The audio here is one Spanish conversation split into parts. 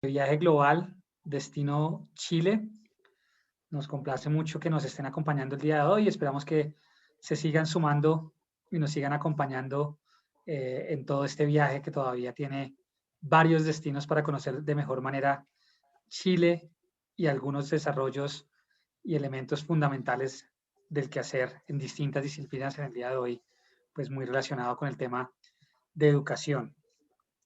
Viaje global, destino Chile. Nos complace mucho que nos estén acompañando el día de hoy. Esperamos que se sigan sumando y nos sigan acompañando en todo este viaje que todavía tiene varios destinos para conocer de mejor manera Chile y algunos desarrollos y elementos fundamentales del quehacer en distintas disciplinas en el día de hoy, pues muy relacionado con el tema de educación.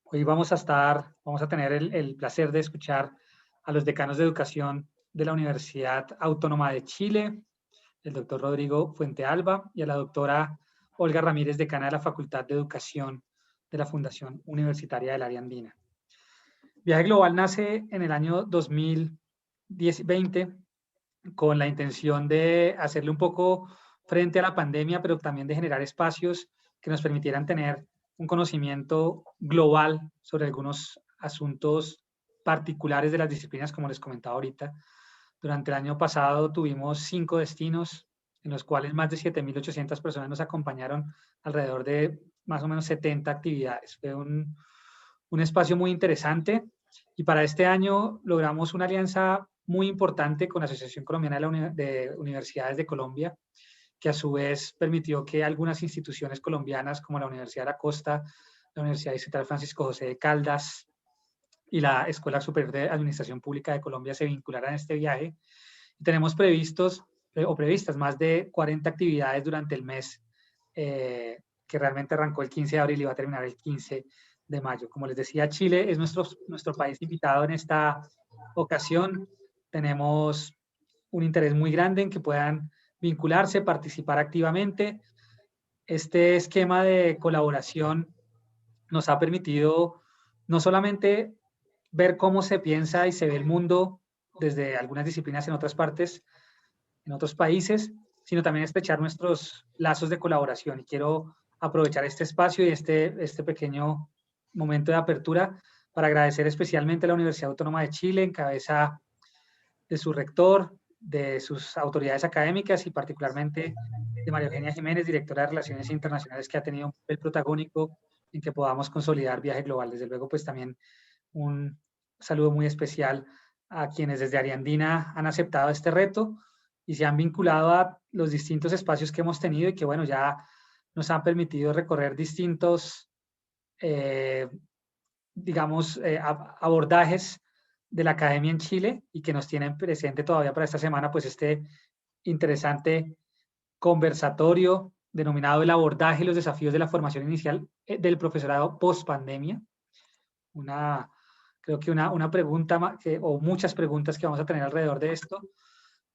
Hoy vamos a tener el placer de escuchar a los decanos de educación de la Universidad Autónoma de Chile, el doctor Rodrigo Fuentealba, y a la doctora Olga Ramírez, decana de la Facultad de Educación de la Fundación Universitaria del Área Andina. Viaje Global nace en el año 2020 con la intención de hacerle un poco frente a la pandemia, pero también de generar espacios que nos permitieran tener un conocimiento global sobre algunos asuntos particulares de las disciplinas, como les comentaba ahorita. Durante el año pasado tuvimos 5 destinos en los cuales más de 7.800 personas nos acompañaron alrededor de más o menos 70 actividades. Fue un espacio muy interesante y para este año logramos una alianza muy importante con la Asociación Colombiana de Universidades de Colombia, que a su vez permitió que algunas instituciones colombianas como la Universidad de la Costa, la Universidad Distrital Francisco José de Caldas y la Escuela Superior de Administración Pública de Colombia se vincularan a este viaje. Y tenemos previstas más de 40 actividades durante el mes, que realmente arrancó el 15 de abril y va a terminar el 15 de mayo. Como les decía, Chile es nuestro país invitado en esta ocasión. Tenemos un interés muy grande en que puedan vincularse, participar activamente. Este esquema de colaboración nos ha permitido no solamente ver cómo se piensa y se ve el mundo desde algunas disciplinas en otras partes, en otros países, sino también estrechar nuestros lazos de colaboración. Y quiero aprovechar este espacio y este pequeño momento de apertura para agradecer especialmente a la Universidad Autónoma de Chile, en cabeza de su rector, de sus autoridades académicas y particularmente de María Eugenia Jiménez, directora de Relaciones Internacionales, que ha tenido un papel protagónico en que podamos consolidar Viaje Global. Desde luego, pues también un saludo muy especial a quienes desde Ariandina han aceptado este reto y se han vinculado a los distintos espacios que hemos tenido y que, bueno, ya nos han permitido recorrer distintos, eh, digamos, abordajes de la academia en Chile y que nos tienen presente todavía para esta semana, pues este interesante conversatorio denominado el abordaje y los desafíos de la formación inicial del profesorado post pandemia. Una, creo que una pregunta o muchas preguntas que vamos a tener alrededor de esto.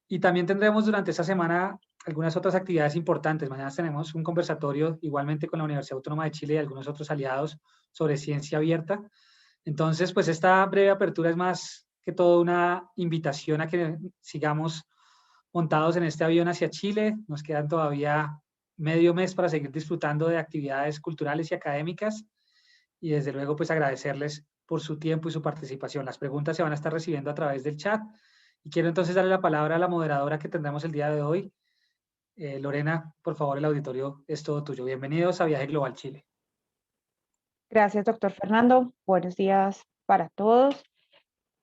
Y también tendremos durante esta semana algunas otras actividades importantes. Mañana tenemos un conversatorio igualmente con la Universidad Autónoma de Chile y algunos otros aliados sobre ciencia abierta. Entonces, pues esta breve apertura es más que todo una invitación a que sigamos montados en este avión hacia Chile. Nos quedan todavía medio mes para seguir disfrutando de actividades culturales y académicas y desde luego pues agradecerles por su tiempo y su participación. Las preguntas se van a estar recibiendo a través del chat y quiero entonces darle la palabra a la moderadora que tendremos el día de hoy. Lorena, por favor, el auditorio es todo tuyo. Bienvenidos a Viaje Global Chile. Gracias, doctor Fernando. Buenos días para todos.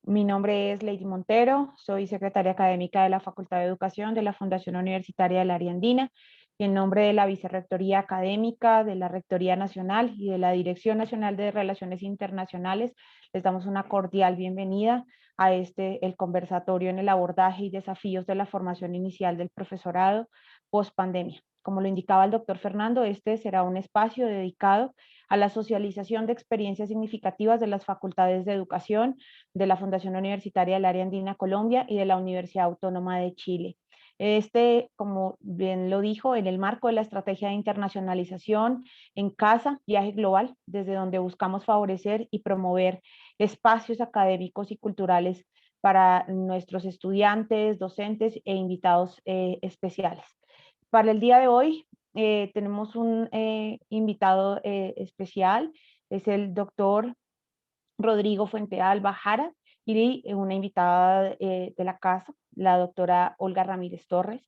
Mi nombre es Lady Montero, soy secretaria académica de la Facultad de Educación de la Fundación Universitaria del Área Andina y en nombre de la Vicerrectoría Académica, de la Rectoría Nacional y de la Dirección Nacional de Relaciones Internacionales, les damos una cordial bienvenida a el conversatorio en el abordaje y desafíos de la formación inicial del profesorado post pandemia. Como lo indicaba el doctor Fernando, este será un espacio dedicado a la socialización de experiencias significativas de las facultades de educación, de la Fundación Universitaria del Área Andina Colombia y de la Universidad Autónoma de Chile. Como bien lo dijo, en el marco de la estrategia de internacionalización en casa, Viaje Global, desde donde buscamos favorecer y promover espacios académicos y culturales para nuestros estudiantes, docentes e invitados especiales. Para el día de hoy tenemos un invitado especial, es el doctor Rodrigo Fuentealba Jara y una invitada de la casa, la doctora Olga Ramírez Torres.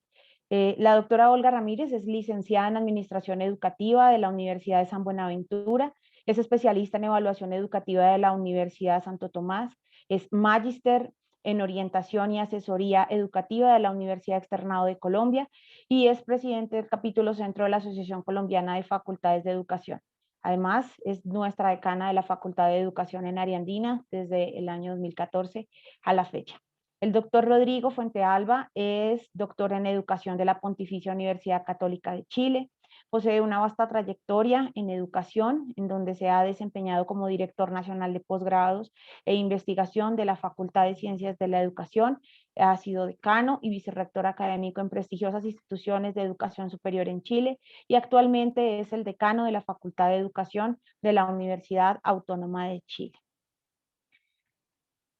La doctora Olga Ramírez es licenciada en Administración Educativa de la Universidad de San Buenaventura, es especialista en evaluación educativa de la Universidad Santo Tomás, Es magíster en orientación y asesoría educativa de la Universidad Externado de Colombia y es presidente del capítulo centro de la Asociación Colombiana de Facultades de Educación. Además, es nuestra decana de la Facultad de Educación en Área Andina desde el año 2014 a la fecha. El doctor Rodrigo Fuentealba es doctor en Educación de la Pontificia Universidad Católica de Chile. Posee una vasta trayectoria en educación, en donde se ha desempeñado como director nacional de posgrados e investigación de la Facultad de Ciencias de la Educación. Ha sido decano y vicerrector académico en prestigiosas instituciones de educación superior en Chile y actualmente es el decano de la Facultad de Educación de la Universidad Autónoma de Chile.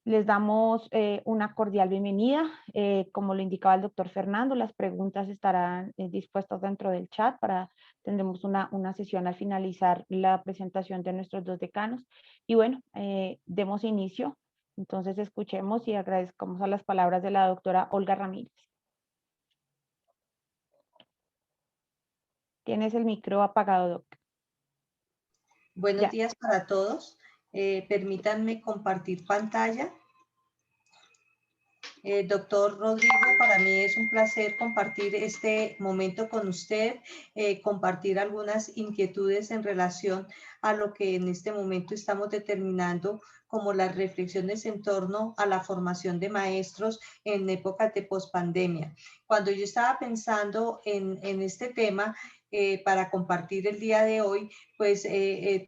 Les damos una cordial bienvenida. Como lo indicaba el doctor Fernando, las preguntas estarán dispuestas dentro del chat. Tendremos una sesión al finalizar la presentación de nuestros dos decanos. Y bueno, demos inicio. Entonces escuchemos y agradezcamos a las palabras de la doctora Olga Ramírez. Tienes el micro apagado, doc. Buenos días para todos. Permítanme compartir pantalla. Doctor Rodrigo, para mí es un placer compartir este momento con usted, compartir algunas inquietudes en relación a lo que en este momento estamos determinando como las reflexiones en torno a la formación de maestros en épocas de pospandemia. Cuando yo estaba pensando en este tema, para compartir el día de hoy, pues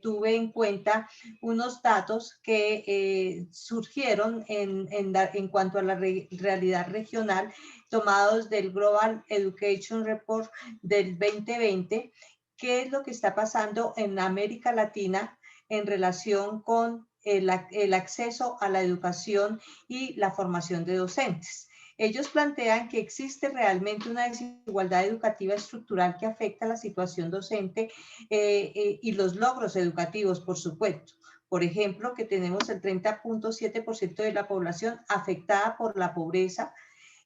tuve en cuenta unos datos que surgieron en cuanto a la realidad regional, tomados del Global Education Report del 2020, qué es lo que está pasando en América Latina en relación con el acceso a la educación y la formación de docentes. Ellos plantean que existe realmente una desigualdad educativa estructural que afecta la situación docente y los logros educativos, por supuesto. Por ejemplo, que tenemos el 30.7% de la población afectada por la pobreza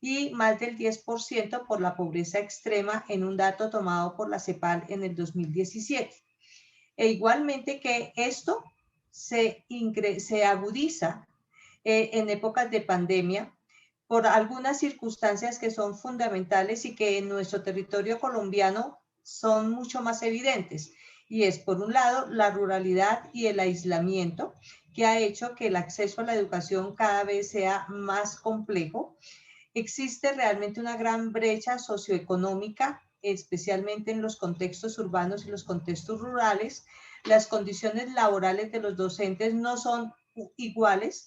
y más del 10% por la pobreza extrema en un dato tomado por la CEPAL en el 2017. E igualmente que esto se agudiza en épocas de pandemia por algunas circunstancias que son fundamentales y que en nuestro territorio colombiano son mucho más evidentes. Y es, por un lado, la ruralidad y el aislamiento, que ha hecho que el acceso a la educación cada vez sea más complejo. Existe realmente una gran brecha socioeconómica, especialmente en los contextos urbanos y los contextos rurales. Las condiciones laborales de los docentes no son iguales.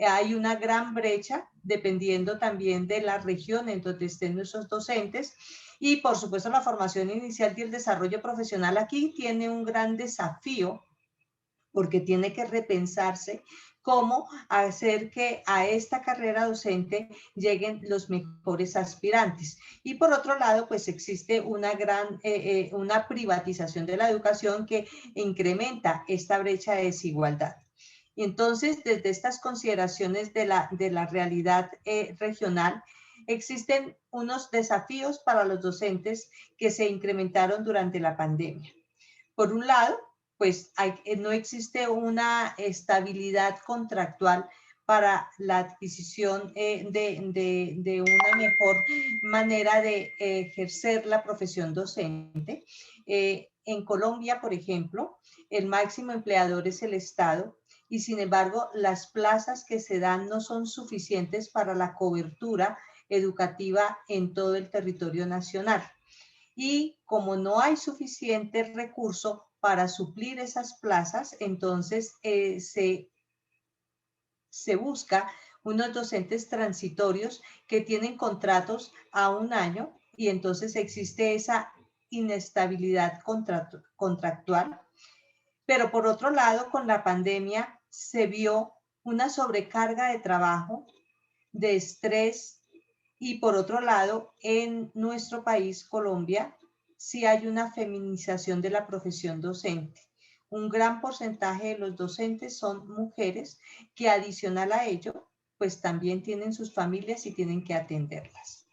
Hay una gran brecha dependiendo también de la región en donde estén nuestros docentes. Y por supuesto la formación inicial y el desarrollo profesional aquí tiene un gran desafío porque tiene que repensarse cómo hacer que a esta carrera docente lleguen los mejores aspirantes. Y por otro lado, pues existe una una privatización de la educación que incrementa esta brecha de desigualdad. Y entonces, desde estas consideraciones de la realidad regional, existen unos desafíos para los docentes que se incrementaron durante la pandemia. Por un lado, pues no existe una estabilidad contractual para la adquisición de una mejor manera de ejercer la profesión docente. En Colombia, por ejemplo, el máximo empleador es el Estado y sin embargo las plazas que se dan no son suficientes para la cobertura educativa en todo el territorio nacional. Y como no hay suficiente recurso para suplir esas plazas, entonces se busca unos docentes transitorios que tienen contratos a un año y entonces existe esa inestabilidad contractual. Pero por otro lado, con la pandemia se vio una sobrecarga de trabajo, de estrés, y por otro lado, en nuestro país, Colombia, sí hay una feminización de la profesión docente. Un gran porcentaje de los docentes son mujeres que adicional a ello, pues también tienen sus familias y tienen que atenderlas.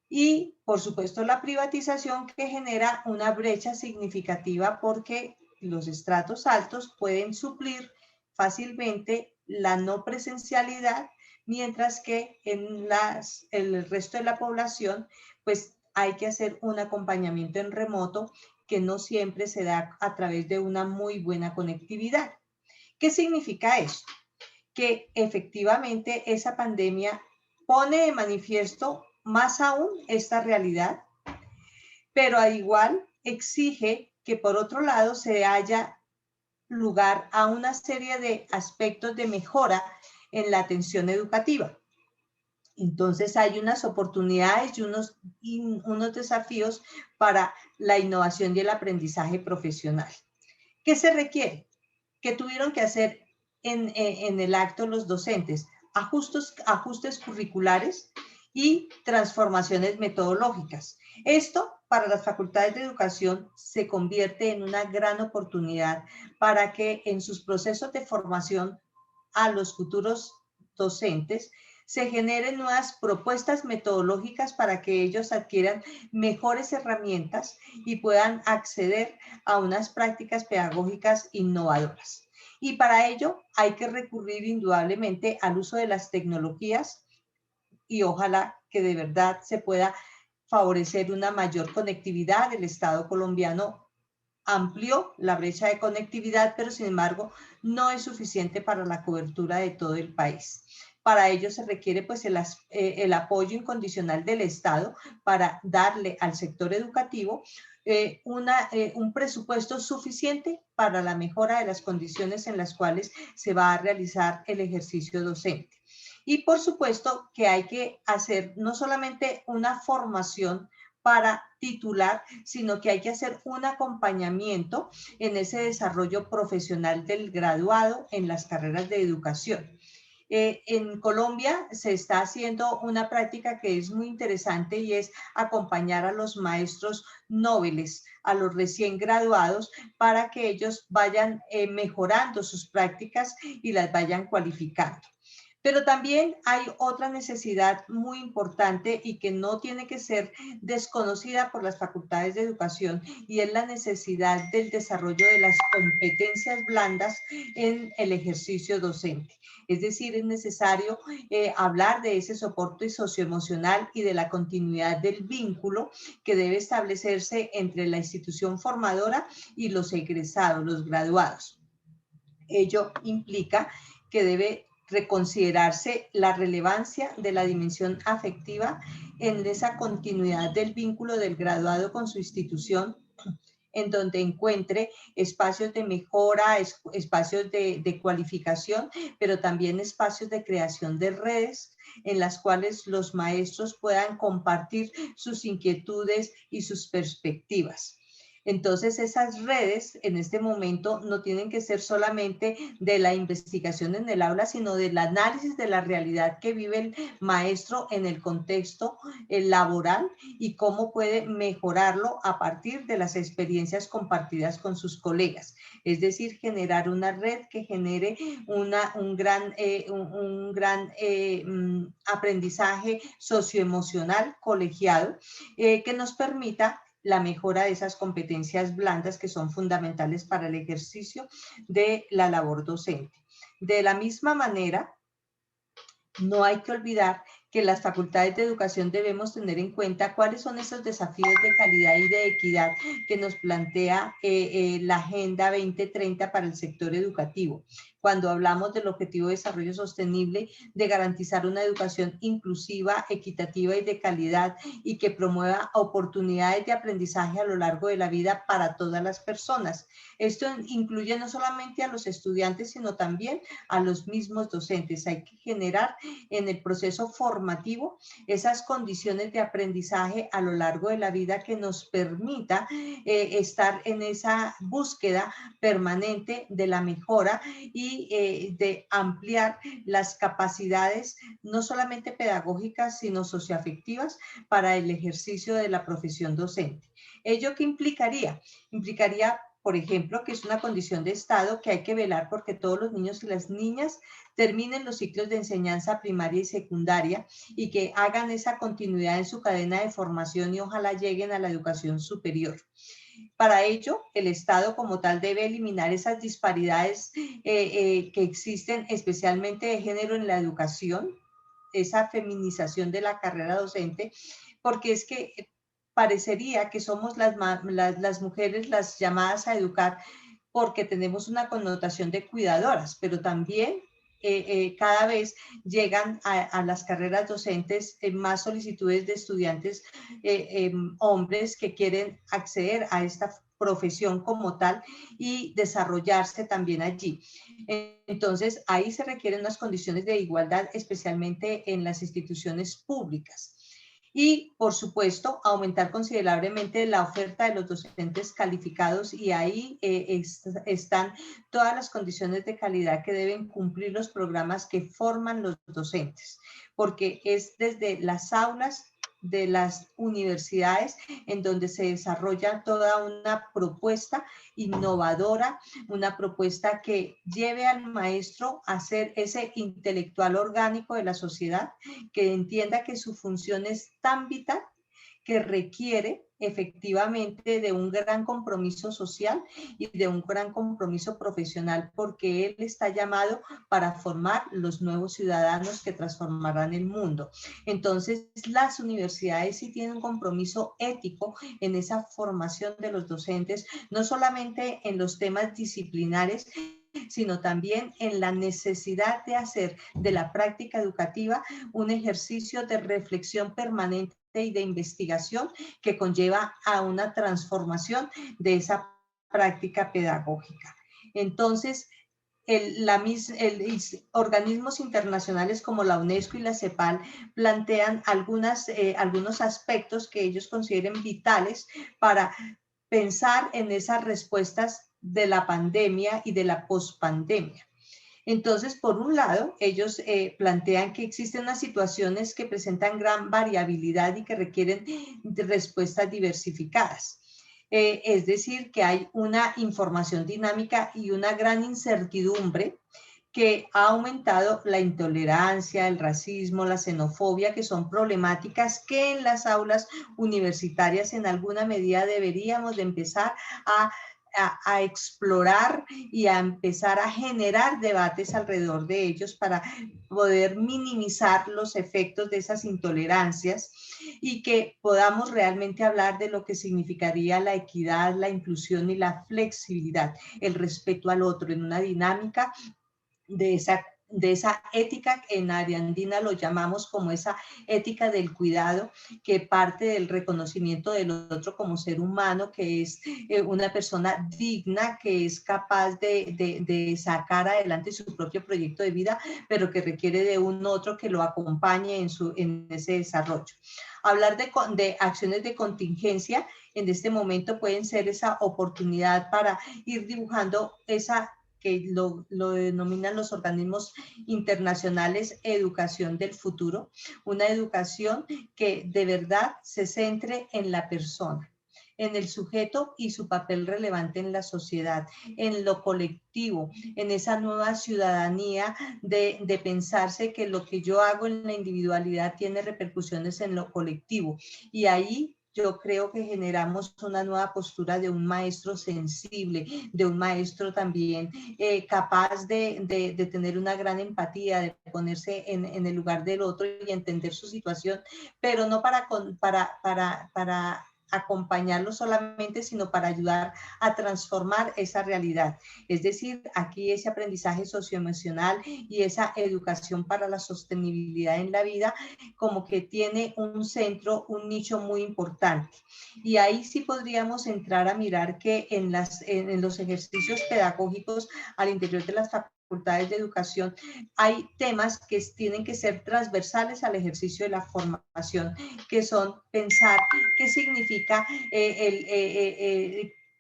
Y, por supuesto, la privatización que genera una brecha significativa porque los estratos altos pueden suplir fácilmente la no presencialidad, mientras que en el resto de la población, pues hay que hacer un acompañamiento en remoto que no siempre se da a través de una muy buena conectividad. ¿Qué significa eso? Que efectivamente esa pandemia pone de manifiesto más aún esta realidad, pero al igual exige que por otro lado se haya lugar a una serie de aspectos de mejora en la atención educativa. Entonces hay unas oportunidades y unos desafíos para la innovación y el aprendizaje profesional. ¿Qué se requiere? ¿Qué tuvieron que hacer en el acto los docentes? Ajustes curriculares y transformaciones metodológicas. Esto para las facultades de educación se convierte en una gran oportunidad para que en sus procesos de formación a los futuros docentes se generen nuevas propuestas metodológicas para que ellos adquieran mejores herramientas y puedan acceder a unas prácticas pedagógicas innovadoras. Y para ello hay que recurrir indudablemente al uso de las tecnologías y ojalá que de verdad se pueda favorecer una mayor conectividad. El Estado colombiano amplió la brecha de conectividad, pero sin embargo no es suficiente para la cobertura de todo el país. Para ello se requiere pues el apoyo incondicional del Estado para darle al sector educativo un presupuesto suficiente para la mejora de las condiciones en las cuales se va a realizar el ejercicio docente. Y por supuesto que hay que hacer no solamente una formación para titular, sino que hay que hacer un acompañamiento en ese desarrollo profesional del graduado en las carreras de educación. En Colombia se está haciendo una práctica que es muy interesante y es acompañar a los maestros nobles, a los recién graduados, para que ellos vayan mejorando sus prácticas y las vayan cualificando. Pero también hay otra necesidad muy importante y que no tiene que ser desconocida por las facultades de educación, y es la necesidad del desarrollo de las competencias blandas en el ejercicio docente. Es decir, es necesario hablar de ese soporte socioemocional y de la continuidad del vínculo que debe establecerse entre la institución formadora y los egresados, los graduados. Ello implica que debe reconsiderarse la relevancia de la dimensión afectiva en esa continuidad del vínculo del graduado con su institución, en donde encuentre espacios de mejora, espacios de cualificación, pero también espacios de creación de redes en las cuales los maestros puedan compartir sus inquietudes y sus perspectivas. Entonces, esas redes en este momento no tienen que ser solamente de la investigación en el aula, sino del análisis de la realidad que vive el maestro en el contexto laboral y cómo puede mejorarlo a partir de las experiencias compartidas con sus colegas. Es decir, generar una red que genere un gran aprendizaje socioemocional colegiado que nos permita la mejora de esas competencias blandas que son fundamentales para el ejercicio de la labor docente. De la misma manera, no hay que olvidar que las facultades de educación debemos tener en cuenta cuáles son esos desafíos de calidad y de equidad que nos plantea la Agenda 2030 para el sector educativo. Cuando hablamos del Objetivo de Desarrollo Sostenible, de garantizar una educación inclusiva, equitativa y de calidad, y que promueva oportunidades de aprendizaje a lo largo de la vida para todas las personas. Esto incluye no solamente a los estudiantes, sino también a los mismos docentes. Hay que generar en el proceso formativo esas condiciones de aprendizaje a lo largo de la vida que nos permita estar en esa búsqueda permanente de la mejora y de ampliar las capacidades no solamente pedagógicas, sino socioafectivas para el ejercicio de la profesión docente. ¿Ello qué implicaría? Implicaría, por ejemplo, que es una condición de Estado que hay que velar porque todos los niños y las niñas terminen los ciclos de enseñanza primaria y secundaria y que hagan esa continuidad en su cadena de formación y ojalá lleguen a la educación superior. Para ello, el Estado como tal debe eliminar esas disparidades que existen, especialmente de género en la educación, esa feminización de la carrera docente, porque es que parecería que somos las mujeres las llamadas a educar porque tenemos una connotación de cuidadoras, pero también cada vez llegan a las carreras docentes más solicitudes de estudiantes hombres que quieren acceder a esta profesión como tal y desarrollarse también allí. Entonces, ahí se requieren unas condiciones de igualdad, especialmente en las instituciones públicas. Y, por supuesto, aumentar considerablemente la oferta de los docentes calificados y ahí están todas las condiciones de calidad que deben cumplir los programas que forman los docentes, porque es desde las aulas de las universidades en donde se desarrolla toda una propuesta innovadora, una propuesta que lleve al maestro a ser ese intelectual orgánico de la sociedad, que entienda que su función es tan vital que requiere efectivamente de un gran compromiso social y de un gran compromiso profesional, porque él está llamado para formar los nuevos ciudadanos que transformarán el mundo. Entonces, las universidades sí tienen un compromiso ético en esa formación de los docentes, no solamente en los temas disciplinares, sino también en la necesidad de hacer de la práctica educativa un ejercicio de reflexión permanente y de investigación que conlleva a una transformación de esa práctica pedagógica. Entonces, organismos internacionales como la UNESCO y la CEPAL plantean algunos aspectos que ellos consideren vitales para pensar en esas respuestas de la pandemia y de la pospandemia. Entonces, por un lado, ellos plantean que existen unas situaciones que presentan gran variabilidad y que requieren de respuestas diversificadas. Es decir, que hay una información dinámica y una gran incertidumbre que ha aumentado la intolerancia, el racismo, la xenofobia, que son problemáticas que en las aulas universitarias en alguna medida deberíamos de empezar a explorar y a empezar a generar debates alrededor de ellos para poder minimizar los efectos de esas intolerancias y que podamos realmente hablar de lo que significaría la equidad, la inclusión y la flexibilidad, el respeto al otro en una dinámica de esa ética, en área andina lo llamamos como esa ética del cuidado, que parte del reconocimiento del otro como ser humano, que es una persona digna, que es capaz de sacar adelante su propio proyecto de vida, pero que requiere de un otro que lo acompañe en ese desarrollo. Hablar de acciones de contingencia en este momento pueden ser esa oportunidad para ir dibujando esa que lo denominan los organismos internacionales, educación del futuro, una educación que de verdad se centre en la persona, en el sujeto y su papel relevante en la sociedad, en lo colectivo, en esa nueva ciudadanía de pensarse que lo que yo hago en la individualidad tiene repercusiones en lo colectivo. Y ahí yo creo que generamos una nueva postura de un maestro sensible, de un maestro también capaz de tener una gran empatía, de ponerse en el lugar del otro y entender su situación, pero no para acompañarlo solamente, sino para ayudar a transformar esa realidad. Es decir, aquí ese aprendizaje socioemocional y esa educación para la sostenibilidad en la vida como que tiene un centro, un nicho muy importante. Y ahí sí podríamos entrar a mirar que en los ejercicios pedagógicos al interior de las facultades de educación hay temas que tienen que ser transversales al ejercicio de la formación, que son pensar qué significa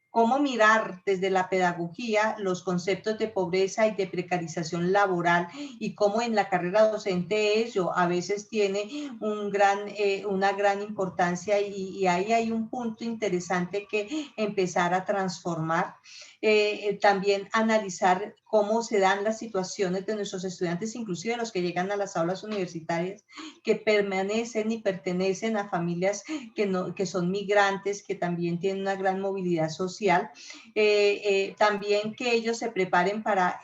cómo mirar desde la pedagogía los conceptos de pobreza y de precarización laboral y cómo en la carrera docente ello a veces tiene una gran importancia y ahí hay un punto interesante que empezar a transformar. También analizar cómo se dan las situaciones de nuestros estudiantes, inclusive los que llegan a las aulas universitarias, que permanecen y pertenecen a familias que son migrantes, que también tienen una gran movilidad social. También que ellos se preparen para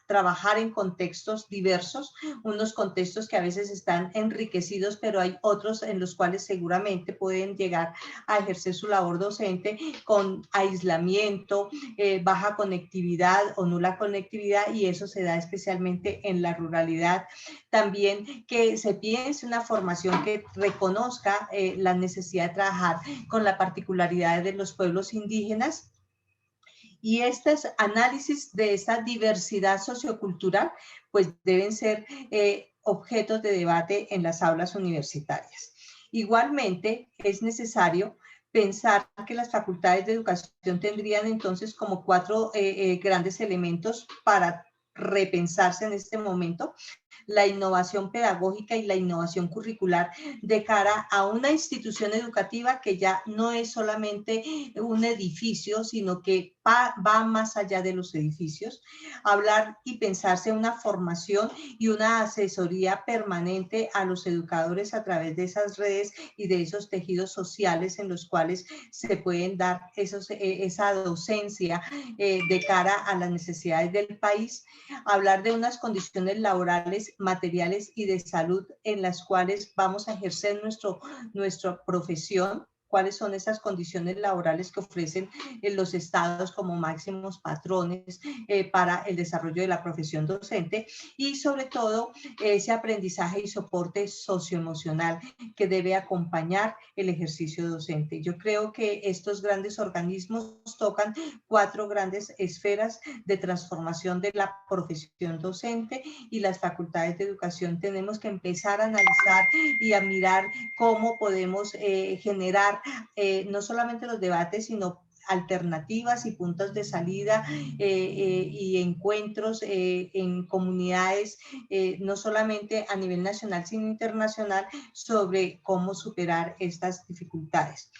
trabajar en contextos diversos, unos contextos que a veces están enriquecidos, pero hay otros en los cuales seguramente pueden llegar a ejercer su labor docente con aislamiento, baja conectividad o nula conectividad, y eso se da especialmente en la ruralidad. También que se piense una formación que reconozca la necesidad de trabajar con la particularidad de los pueblos indígenas. Y estos análisis de esta diversidad sociocultural, pues deben ser objetos de debate en las aulas universitarias. Igualmente, es necesario pensar que las facultades de educación tendrían entonces como 4 grandes elementos para repensarse en este momento: la innovación pedagógica y la innovación curricular de cara a una institución educativa que ya no es solamente un edificio, sino que va más allá de los edificios. Hablar y pensarse una formación y una asesoría permanente a los educadores a través de esas redes y de esos tejidos sociales en los cuales se pueden dar esa docencia de cara a las necesidades del país. Hablar de unas condiciones laborales, materiales y de salud en las cuales vamos a ejercer nuestra profesión. Cuáles son esas condiciones laborales que ofrecen los estados como máximos patrones para el desarrollo de la profesión docente, y sobre todo ese aprendizaje y soporte socioemocional que debe acompañar el ejercicio docente. Yo creo que estos grandes organismos tocan 4 grandes esferas de transformación de la profesión docente, y las facultades de educación tenemos que empezar a analizar y a mirar cómo podemos generar no solamente los debates, sino alternativas y puntos de salida y encuentros en comunidades, no solamente a nivel nacional, sino internacional, sobre cómo superar estas dificultades.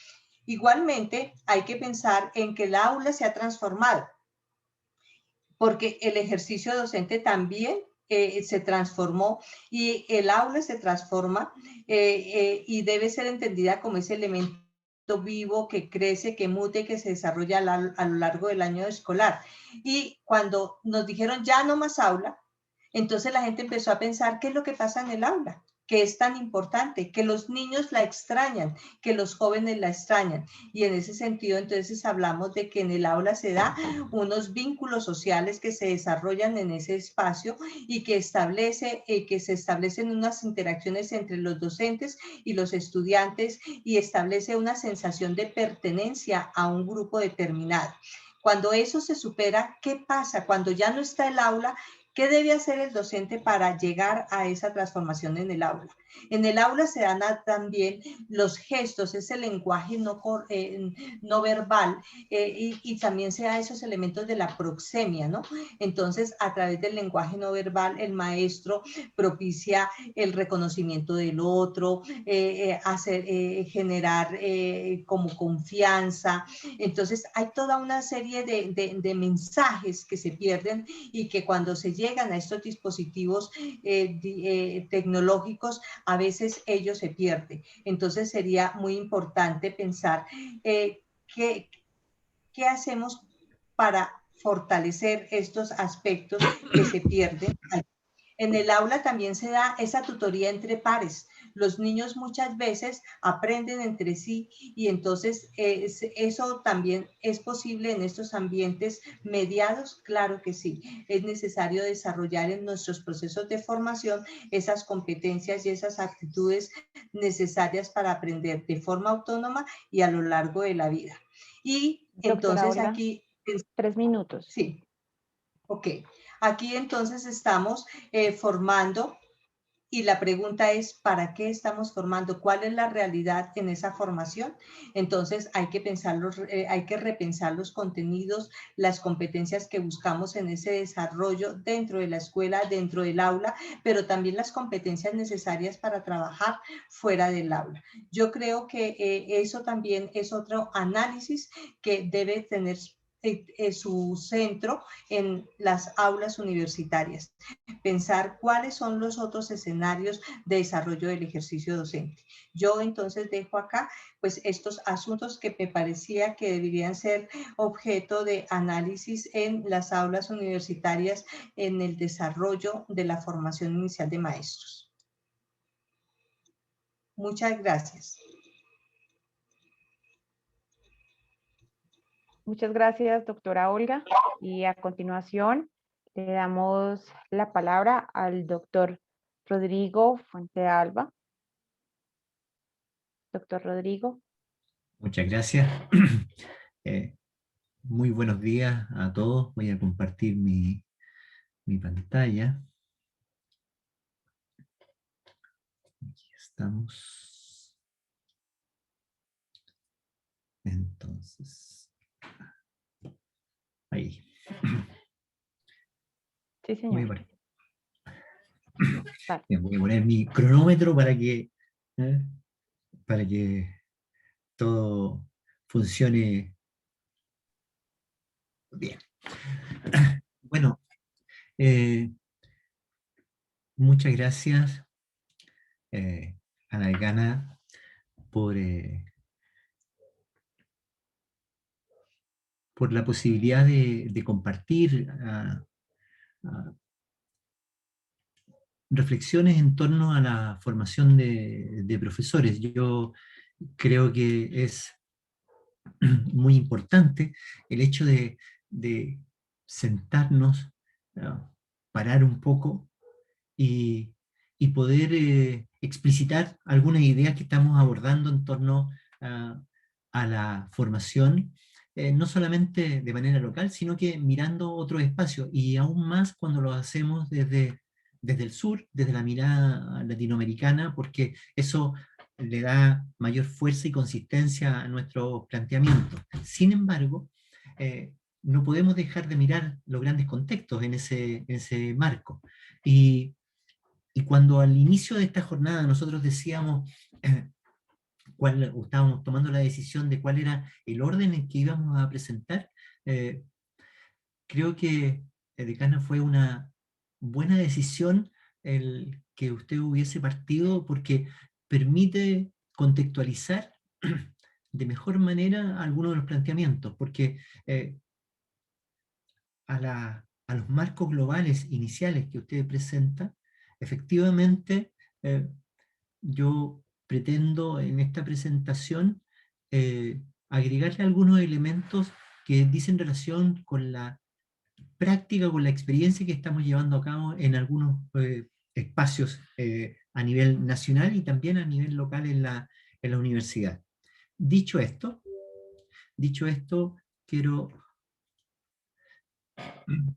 Igualmente, hay que pensar en que el aula se ha transformado, porque el ejercicio docente también se transformó, y el aula se transforma y debe ser entendida como ese elemento vivo que crece, que muta y que se desarrolla a lo largo del año escolar. Y cuando nos dijeron ya no más aula, entonces la gente empezó a pensar qué es lo que pasa en el aula, que es tan importante, que los niños la extrañan, que los jóvenes la extrañan. Y en ese sentido, entonces hablamos de que en el aula se da unos vínculos sociales que se desarrollan en ese espacio y que se establecen unas interacciones entre los docentes y los estudiantes, y establece una sensación de pertenencia a un grupo determinado. Cuando eso se supera, ¿qué pasa? Cuando ya no está el aula, ¿qué debe hacer el docente para llegar a esa transformación en el aula? En el aula se dan también los gestos, ese lenguaje no verbal, y también se da esos elementos de la proxemia, ¿no? Entonces, a través del lenguaje no verbal, el maestro propicia el reconocimiento del otro, generar como confianza. Entonces, hay toda una serie de mensajes que se pierden, y que cuando se llegan a estos dispositivos tecnológicos, a veces ellos se pierden. Entonces sería muy importante pensar qué hacemos para fortalecer estos aspectos que se pierden. En el aula también se da esa tutoría entre pares. Los niños muchas veces aprenden entre sí, y entonces eso también es posible en estos ambientes mediados. Claro que sí, es necesario desarrollar en nuestros procesos de formación esas competencias y esas actitudes necesarias para aprender de forma autónoma y a lo largo de la vida. Y Doctora entonces Olga, aquí... 3 minutos. Sí, ok. Aquí entonces estamos formando, y la pregunta es, ¿para qué estamos formando? ¿Cuál es la realidad en esa formación? Entonces hay que hay que repensar los contenidos, las competencias que buscamos en ese desarrollo dentro de la escuela, dentro del aula, pero también las competencias necesarias para trabajar fuera del aula. Yo creo que eso también es otro análisis que debe tener su centro en las aulas universitarias. Pensar cuáles son los otros escenarios de desarrollo del ejercicio docente. Yo entonces dejo acá pues estos asuntos que me parecía que deberían ser objeto de análisis en las aulas universitarias en el desarrollo de la formación inicial de maestros. Muchas gracias. Muchas gracias, doctora Olga. Y a continuación le damos la palabra al doctor Rodrigo Fuentealba. Doctor Rodrigo. Muchas gracias. Muy buenos días a todos. Voy a compartir mi pantalla. Aquí estamos. Entonces, ahí. Sí, señor. Voy a poner mi cronómetro para que todo funcione bien. Bueno, muchas gracias a la decana por la posibilidad de compartir reflexiones en torno a la formación de profesores. Yo creo que es muy importante el hecho de sentarnos, parar un poco y poder explicitar algunas ideas que estamos abordando en torno a la formación, no solamente de manera local, sino que mirando otros espacios, y aún más cuando lo hacemos desde el sur, desde la mirada latinoamericana, porque eso le da mayor fuerza y consistencia a nuestros planteamientos. Sin embargo, no podemos dejar de mirar los grandes contextos en ese marco. Y cuando al inicio de esta jornada nosotros decíamos, estábamos tomando la decisión de cuál era el orden en que íbamos a presentar, creo que, decana, fue una buena decisión el que usted hubiese partido, porque permite contextualizar de mejor manera algunos de los planteamientos, porque a los marcos globales iniciales que usted presenta, efectivamente, yo pretendo en esta presentación agregarle algunos elementos que dicen relación con la práctica, con la experiencia que estamos llevando a cabo en algunos espacios a nivel nacional y también a nivel local en la universidad. Dicho esto, quiero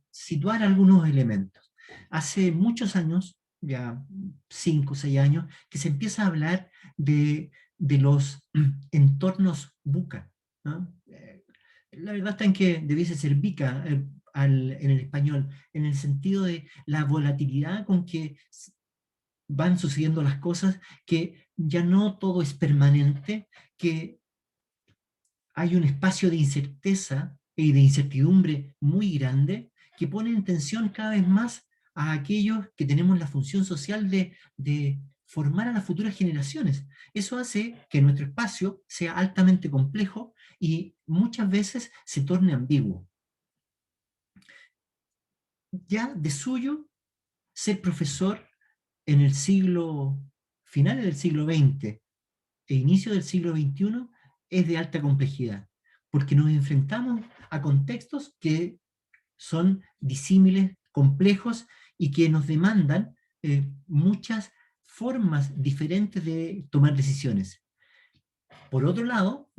situar algunos elementos. Hace muchos años, ya 5 o 6 años, que se empieza a hablar de los entornos VUCA, ¿no? La verdad está en que debiese ser VICA en el español, en el sentido de la volatilidad con que van sucediendo las cosas, que ya no todo es permanente, que hay un espacio de incerteza y de incertidumbre muy grande que pone en tensión cada vez más a aquellos que tenemos la función social de formar a las futuras generaciones. Eso hace que nuestro espacio sea altamente complejo y muchas veces se torne ambiguo. Ya de suyo, ser profesor en el finales del siglo XX e inicio del siglo XXI es de alta complejidad, porque nos enfrentamos a contextos que son disímiles, complejos, y que nos demandan muchas formas diferentes de tomar decisiones. Por otro lado,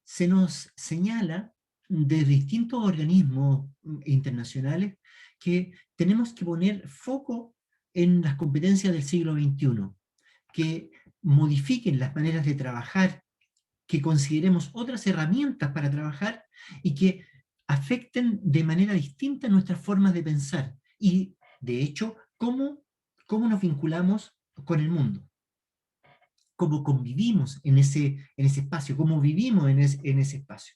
se nos señala de distintos organismos internacionales que tenemos que poner foco en las competencias del siglo XXI, que modifiquen las maneras de trabajar, que consideremos otras herramientas para trabajar y que afecten de manera distinta nuestras formas de pensar y, de hecho, cómo nos vinculamos con el mundo, cómo convivimos en ese espacio, cómo vivimos en ese espacio.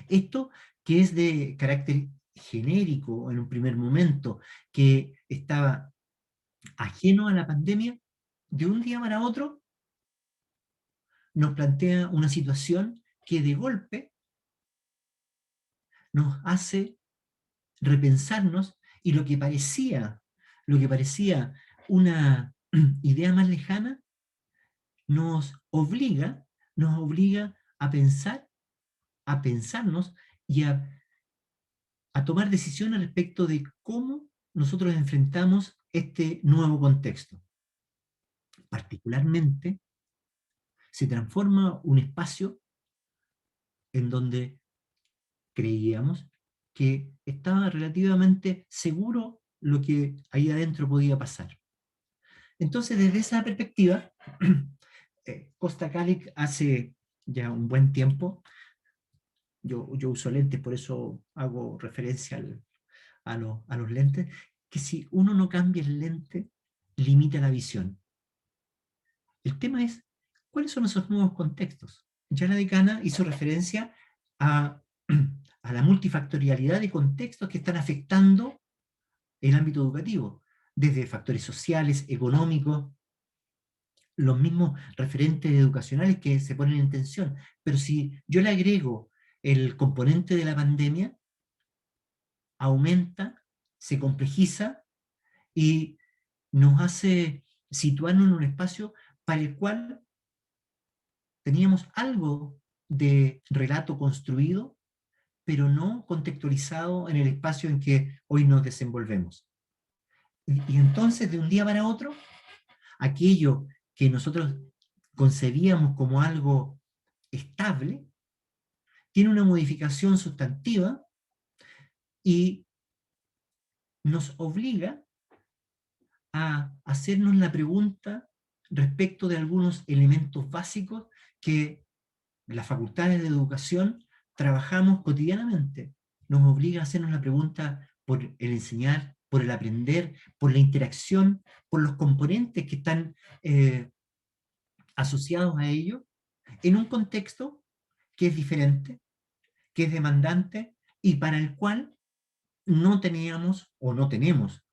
Esto que es de carácter genérico en un primer momento, que estaba ajeno a la pandemia, de un día para otro nos plantea una situación que de golpe nos hace repensarnos, y lo que parecía una idea más lejana, nos obliga a pensar, a pensarnos y a tomar decisiones respecto de cómo nosotros enfrentamos este nuevo contexto. Particularmente, se transforma un espacio en donde creíamos que estaba relativamente seguro lo que ahí adentro podía pasar. Entonces, desde esa perspectiva, Costa Calic hace ya un buen tiempo, yo uso lentes, por eso hago referencia a los lentes, que si uno no cambia el lente, limita la visión. El tema es, ¿cuáles son esos nuevos contextos? Ya la decana hizo referencia a, a la multifactorialidad de contextos que están afectando el ámbito educativo, desde factores sociales, económicos, los mismos referentes educacionales que se ponen en tensión. Pero si yo le agrego el componente de la pandemia, aumenta, se complejiza y nos hace situarnos en un espacio para el cual teníamos algo de relato construido, pero no contextualizado en el espacio en que hoy nos desenvolvemos. Y entonces, de un día para otro, aquello que nosotros concebíamos como algo estable, tiene una modificación sustantiva y nos obliga a hacernos la pregunta respecto de algunos elementos básicos que las facultades de educación trabajamos cotidianamente. Nos obliga a hacernos la pregunta por el enseñar, por el aprender, por la interacción, por los componentes que están asociados a ello, en un contexto que es diferente, que es demandante y para el cual no teníamos o no tenemos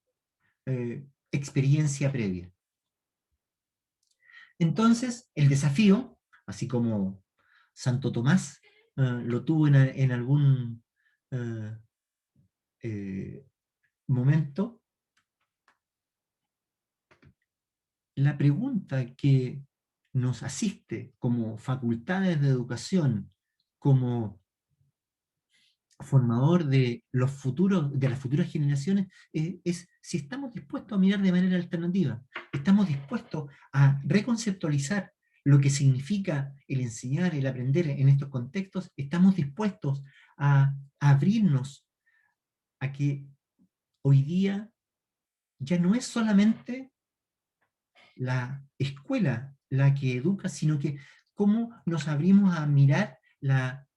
experiencia previa. Entonces, el desafío, así como Santo Tomás lo tuvo en algún momento, la pregunta que nos asiste como facultades de educación, como formador de los futuros, de las futuras generaciones, es si estamos dispuestos a mirar de manera alternativa, estamos dispuestos a reconceptualizar lo que significa el enseñar, el aprender en estos contextos, estamos dispuestos a abrirnos a que hoy día ya no es solamente la escuela la que educa, sino que cómo nos abrimos a mirar la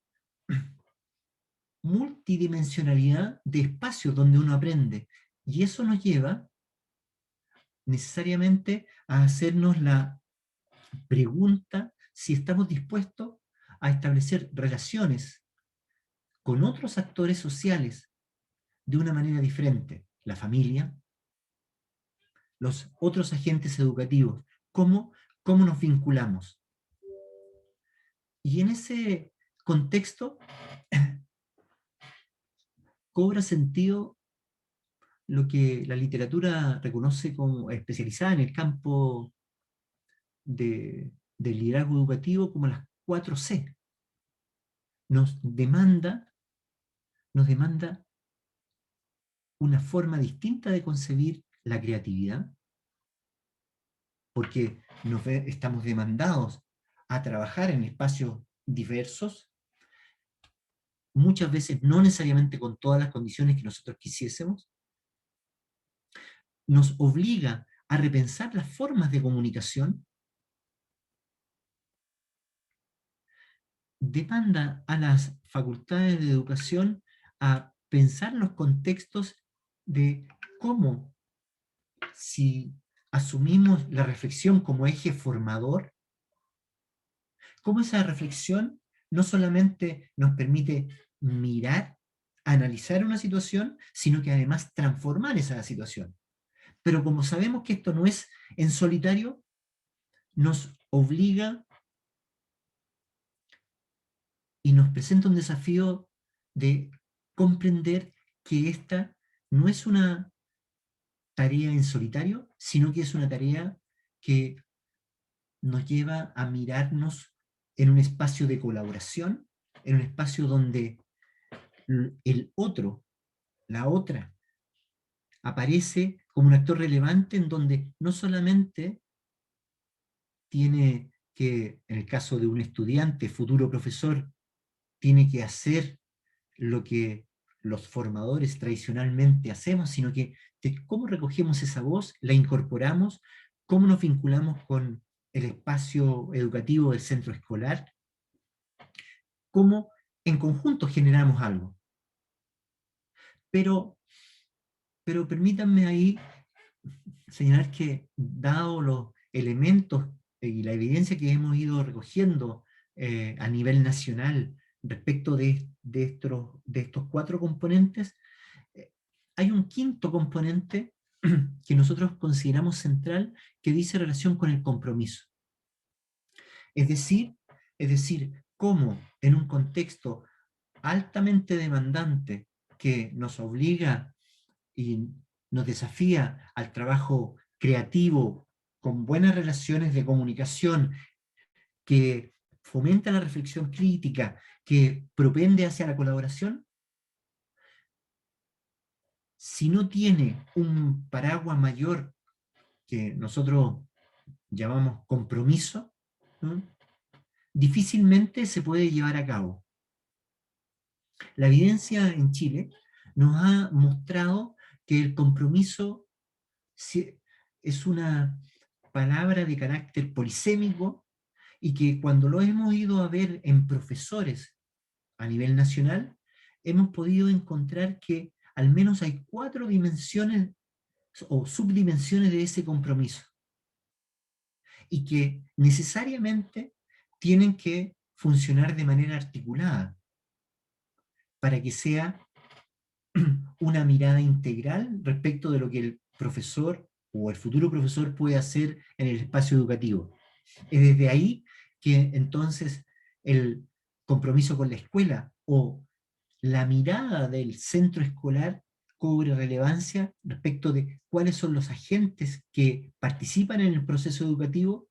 multidimensionalidad de espacios donde uno aprende. Y eso nos lleva necesariamente a hacernos la pregunta si estamos dispuestos a establecer relaciones con otros actores sociales de una manera diferente. La familia, los otros agentes educativos, cómo nos vinculamos. Y en ese contexto cobra sentido lo que la literatura reconoce como especializada en el campo del liderazgo educativo como las 4C. Nos demanda una forma distinta de concebir la creatividad, porque estamos demandados a trabajar en espacios diversos, muchas veces no necesariamente con todas las condiciones que nosotros quisiésemos. Nos obliga a repensar las formas de comunicación, demanda a las facultades de educación a pensar los contextos de cómo, si asumimos la reflexión como eje formador, cómo esa reflexión no solamente nos permite mirar, analizar una situación, sino que además transformar esa situación. Pero como sabemos que esto no es en solitario, nos obliga y nos presenta un desafío de comprender que esta no es una tarea en solitario, sino que es una tarea que nos lleva a mirarnos en un espacio de colaboración, en un espacio donde el otro, la otra, aparece como un actor relevante en donde no solamente tiene que, en el caso de un estudiante, futuro profesor, tiene que hacer lo que los formadores tradicionalmente hacemos, sino que de cómo recogemos esa voz, la incorporamos, cómo nos vinculamos con el espacio educativo del centro escolar, cómo en conjunto generamos algo. Pero permítanme ahí señalar que, dado los elementos y la evidencia que hemos ido recogiendo a nivel nacional respecto de estos 4 componentes, hay un quinto componente que nosotros consideramos central, que dice relación con el compromiso. Es decir, cómo en un contexto altamente demandante que nos obliga y nos desafía al trabajo creativo, con buenas relaciones de comunicación, que fomenta la reflexión crítica, que propende hacia la colaboración, si no tiene un paraguas mayor que nosotros llamamos compromiso, ¿no?, difícilmente se puede llevar a cabo. La evidencia en Chile nos ha mostrado que el compromiso es una palabra de carácter polisémico y que cuando lo hemos ido a ver en profesores a nivel nacional, hemos podido encontrar que al menos hay 4 dimensiones o subdimensiones de ese compromiso, y que necesariamente tienen que funcionar de manera articulada para que sea una mirada integral respecto de lo que el profesor o el futuro profesor puede hacer en el espacio educativo. Es desde ahí que entonces el compromiso con la escuela o la mirada del centro escolar cobre relevancia respecto de cuáles son los agentes que participan en el proceso educativo,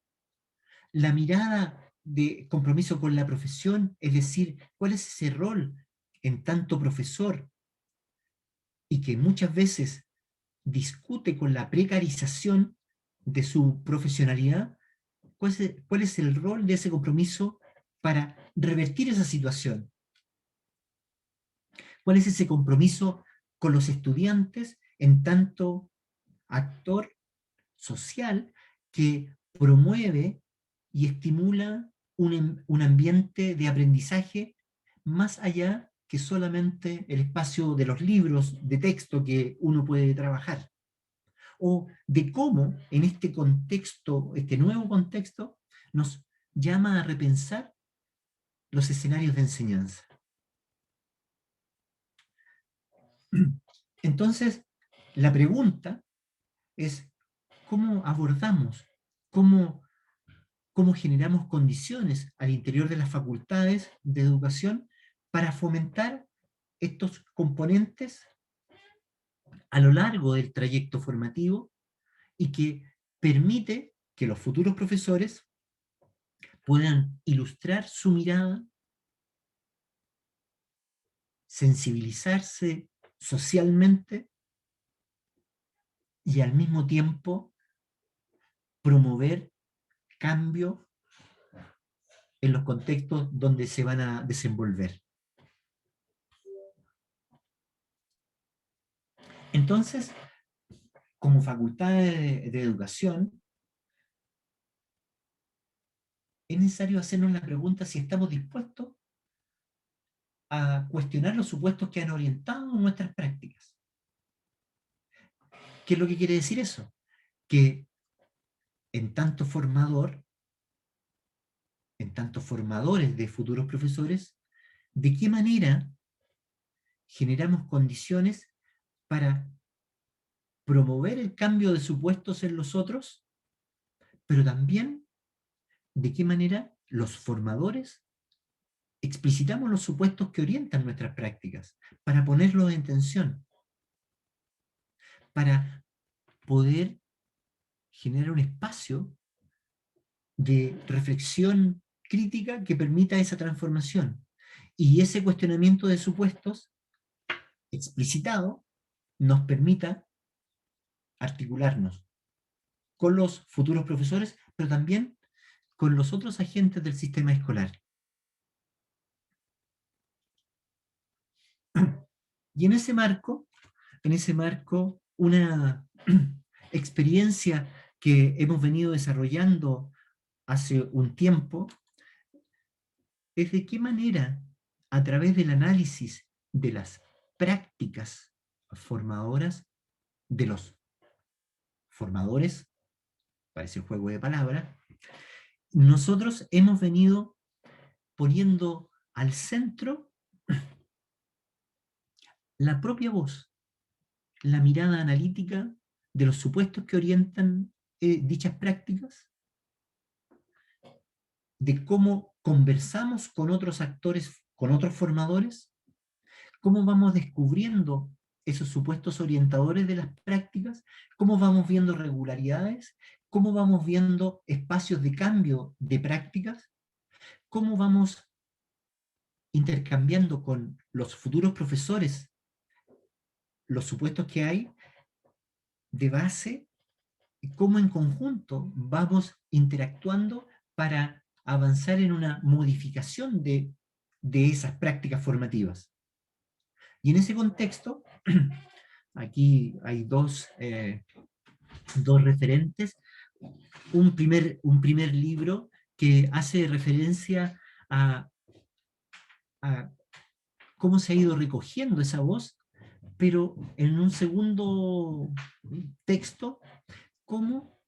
la mirada de compromiso con la profesión, es decir, cuál es ese rol en tanto profesor, y que muchas veces discute con la precarización de su profesionalidad, cuál es el rol de ese compromiso para revertir esa situación. ¿Cuál es ese compromiso con los estudiantes en tanto actor social que promueve y estimula un ambiente de aprendizaje más allá que solamente el espacio de los libros de texto que uno puede trabajar? O de cómo en este contexto, este nuevo contexto, nos llama a repensar los escenarios de enseñanza. Entonces, la pregunta es cómo abordamos, cómo generamos condiciones al interior de las facultades de educación para fomentar estos componentes a lo largo del trayecto formativo, y que permite que los futuros profesores puedan ilustrar su mirada, sensibilizarse socialmente y al mismo tiempo promover cambio en los contextos donde se van a desenvolver. Entonces, como facultad de educación, es necesario hacernos la pregunta si estamos dispuestos a cuestionar los supuestos que han orientado nuestras prácticas. ¿Qué es lo que quiere decir eso? Que en tanto formador en tanto formadores de futuros profesores, de qué manera generamos condiciones para promover el cambio de supuestos en los otros, pero también de qué manera los formadores explicitamos los supuestos que orientan nuestras prácticas, para ponerlos en tensión, para poder generar un espacio de reflexión crítica que permita esa transformación. Y ese cuestionamiento de supuestos explicitado nos permita articularnos con los futuros profesores, pero también con los otros agentes del sistema escolar. Y en ese marco, una experiencia que hemos venido desarrollando hace un tiempo es de qué manera, a través del análisis de las prácticas formadoras de los formadores, parece un juego de palabras, nosotros hemos venido poniendo al centro la propia voz, la mirada analítica de los supuestos que orientan dichas prácticas, de cómo conversamos con otros actores, con otros formadores, cómo vamos descubriendo esos supuestos orientadores de las prácticas, cómo vamos viendo regularidades, cómo vamos viendo espacios de cambio de prácticas, cómo vamos intercambiando con los futuros profesores los supuestos que hay de base, y cómo en conjunto vamos interactuando para avanzar en una modificación de esas prácticas formativas. Y en ese contexto, aquí hay dos referentes. Un primer libro que hace referencia a cómo se ha ido recogiendo esa voz, pero en un segundo texto, cómo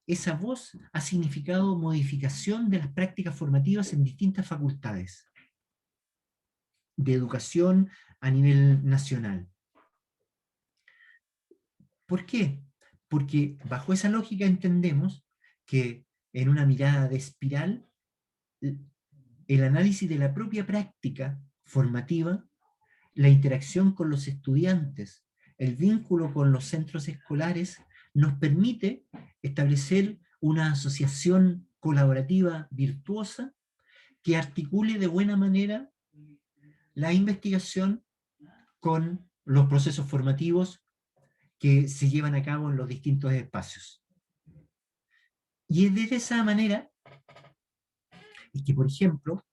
esa voz ha significado modificación de las prácticas formativas en distintas facultades de educación a nivel nacional. ¿Por qué? Porque bajo esa lógica entendemos que en una mirada de espiral, el análisis de la propia práctica formativa, la interacción con los estudiantes, el vínculo con los centros escolares, nos permite establecer una asociación colaborativa virtuosa que articule de buena manera la investigación con los procesos formativos que se llevan a cabo en los distintos espacios. Y es de esa manera que, por ejemplo,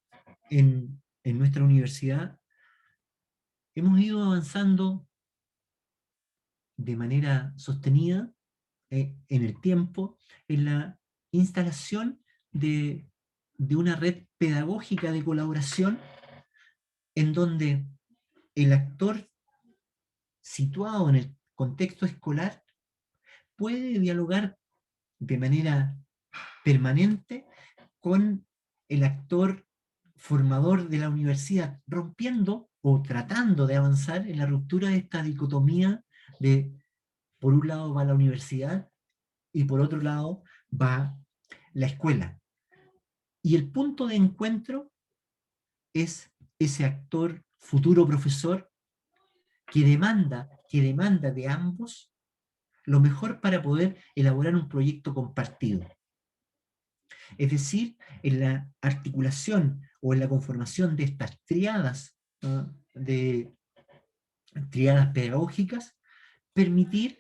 en nuestra universidad hemos ido avanzando de manera sostenida en el tiempo en la instalación de una red pedagógica de colaboración en donde el actor situado en el contexto escolar puede dialogar de manera permanente con el actor formador de la universidad, rompiendo o tratando de avanzar en la ruptura de esta dicotomía de, por un lado va la universidad y por otro lado va la escuela. Y el punto de encuentro es ese actor futuro profesor que demanda de ambos lo mejor para poder elaborar un proyecto compartido. Es decir, en la articulación o en la conformación de estas triadas, ¿no?, de triadas pedagógicas, permitir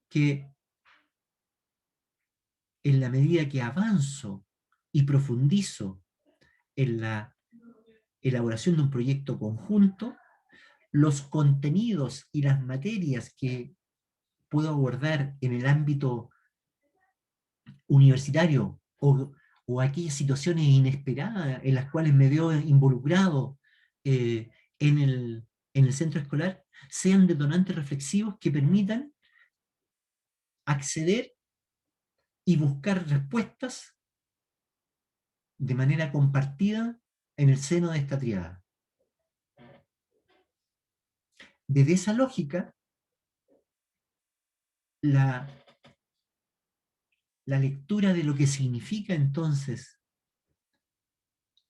que en la medida que avanzo y profundizo en la elaboración de un proyecto conjunto, los contenidos y las materias que puedo abordar en el ámbito universitario o aquellas situaciones inesperadas en las cuales me veo involucrado en el centro escolar, sean detonantes reflexivos que permitan acceder y buscar respuestas de manera compartida en el seno de esta tríada. Desde esa lógica, la lectura de lo que significa entonces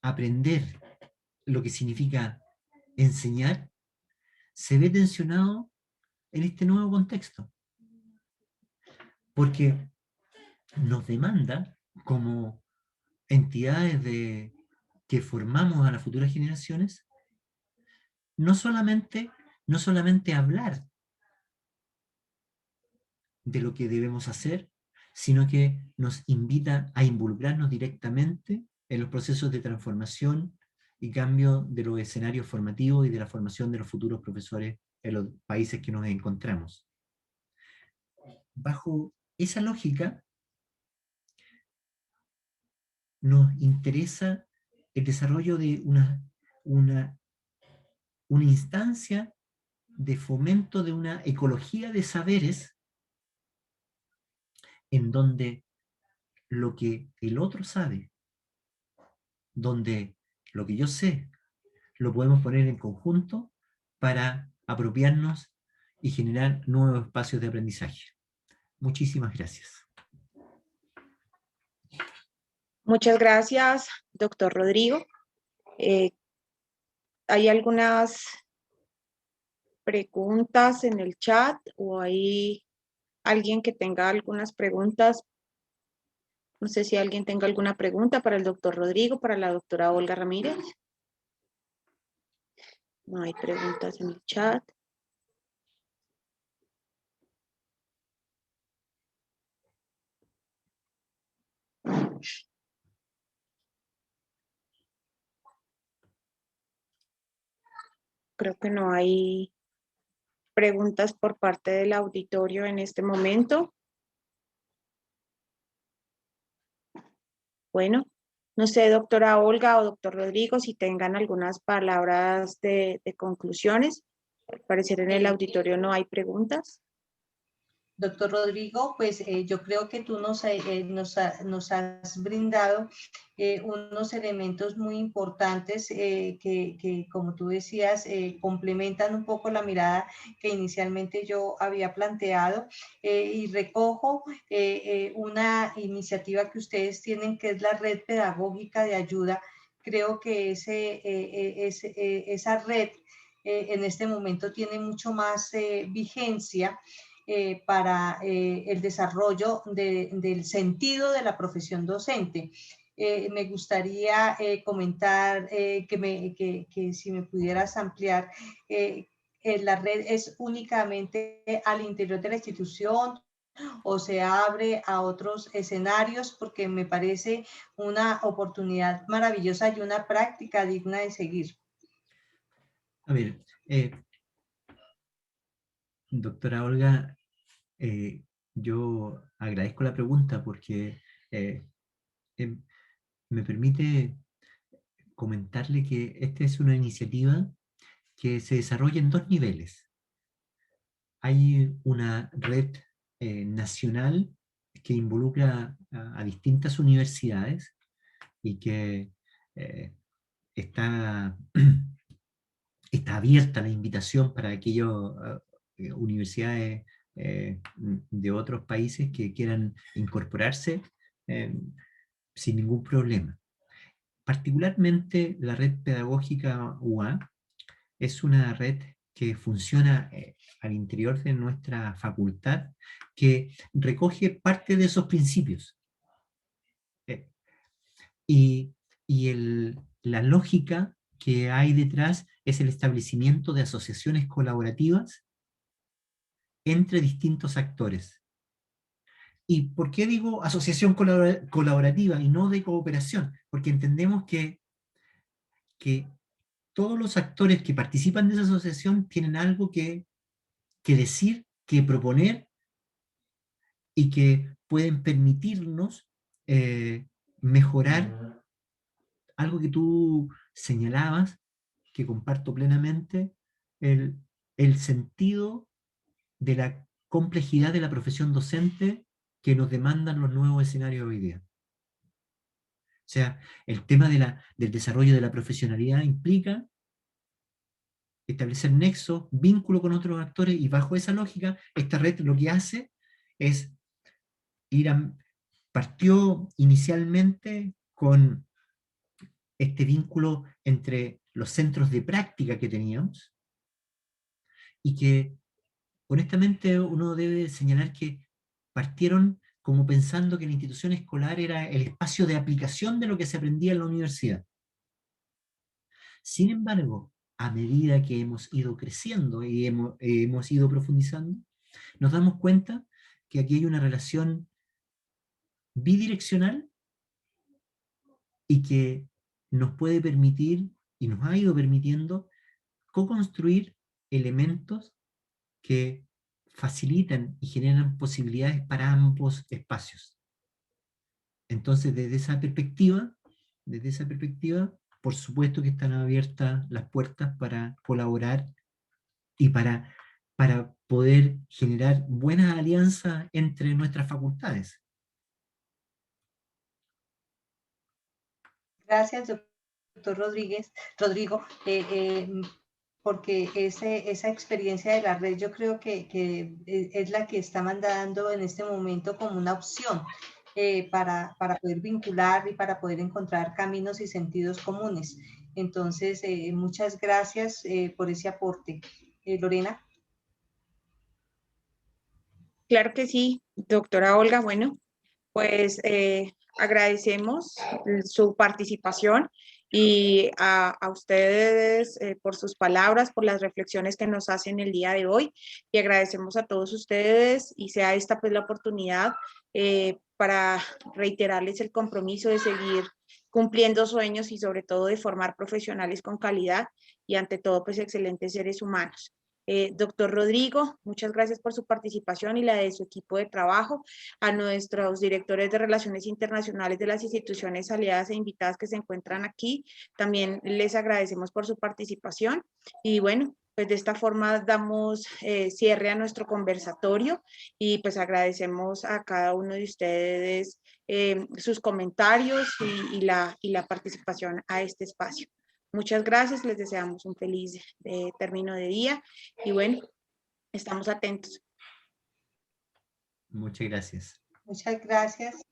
aprender, lo que significa enseñar, se ve tensionado en este nuevo contexto. Porque nos demanda, como entidades que formamos a las futuras generaciones, no solamente hablar de lo que debemos hacer, sino que nos invita a involucrarnos directamente en los procesos de transformación y cambio de los escenarios formativos y de la formación de los futuros profesores en los países que nos encontramos. Bajo esa lógica, nos interesa el desarrollo de una instancia de fomento de una ecología de saberes en donde lo que el otro sabe, donde lo que yo sé, lo podemos poner en conjunto para apropiarnos y generar nuevos espacios de aprendizaje. Muchísimas gracias. Muchas gracias, doctor Rodrigo. ¿Hay algunas preguntas en el chat o hay alguien que tenga algunas preguntas? No sé si alguien tenga alguna pregunta para el doctor Rodrigo, para la doctora Olga Ramírez. No hay preguntas en el chat. Creo que no hay preguntas por parte del auditorio en este momento. Bueno, no sé, doctora Olga o doctor Rodrigo, si tengan algunas palabras de conclusiones. Al parecer en el auditorio no hay preguntas. Doctor Rodrigo, pues yo creo que tú nos has brindado unos elementos muy importantes que, como tú decías, complementan un poco la mirada que inicialmente yo había planteado y recojo una iniciativa que ustedes tienen, que es la Red Pedagógica de Ayuda. Creo que esa red en este momento tiene mucho más vigencia para el desarrollo del sentido de la profesión docente. Me gustaría comentar que si me pudieras ampliar, la red es únicamente al interior de la institución o se abre a otros escenarios, porque me parece una oportunidad maravillosa y una práctica digna de seguir. A ver, doctora Olga, yo agradezco la pregunta porque me permite comentarle que esta es una iniciativa que se desarrolla en dos niveles. Hay una red nacional que involucra a distintas universidades y que está abierta la invitación para aquellas universidades de otros países que quieran incorporarse sin ningún problema. Particularmente la red pedagógica UA es una red que funciona al interior de nuestra facultad, que recoge parte de esos principios. La lógica que hay detrás es el establecimiento de asociaciones colaborativas entre distintos actores. ¿Y por qué digo asociación colaborativa y no de cooperación? Porque entendemos que todos los actores que participan de esa asociación tienen algo que decir, que proponer, y que pueden permitirnos mejorar algo que tú señalabas, que comparto plenamente, el sentido de la complejidad de la profesión docente que nos demandan los nuevos escenarios de hoy día. O sea, el tema del desarrollo de la profesionalidad implica establecer nexos, vínculo con otros actores, y bajo esa lógica, esta red lo que hace es partió inicialmente con este vínculo entre los centros de práctica que teníamos, y que honestamente uno debe señalar que partieron como pensando que la institución escolar era el espacio de aplicación de lo que se aprendía en la universidad. Sin embargo, a medida que hemos ido creciendo y hemos ido profundizando, nos damos cuenta que aquí hay una relación bidireccional y que nos puede permitir, y nos ha ido permitiendo, co-construir elementos que facilitan y generan posibilidades para ambos espacios. Entonces, desde esa perspectiva, por supuesto que están abiertas las puertas para colaborar y para poder generar buenas alianzas entre nuestras facultades. Gracias, doctor Rodrigo, porque esa experiencia de la red yo creo que es la que está mandando en este momento como una opción para poder vincular y para poder encontrar caminos y sentidos comunes. Entonces, muchas gracias por ese aporte. Lorena. Claro que sí, doctora Olga. Bueno, pues agradecemos su participación y a ustedes por sus palabras, por las reflexiones que nos hacen el día de hoy, y agradecemos a todos ustedes, y sea esta pues la oportunidad para reiterarles el compromiso de seguir cumpliendo sueños y sobre todo de formar profesionales con calidad y ante todo pues excelentes seres humanos. Doctor Rodrigo, muchas gracias por su participación y la de su equipo de trabajo. A nuestros directores de Relaciones Internacionales de las instituciones aliadas e invitadas que se encuentran aquí, también les agradecemos por su participación. Y bueno, pues de esta forma damos cierre a nuestro conversatorio, y pues agradecemos a cada uno de ustedes sus comentarios y la participación a este espacio. Muchas gracias, les deseamos un feliz término de día y bueno, estamos atentos. Muchas gracias. Muchas gracias.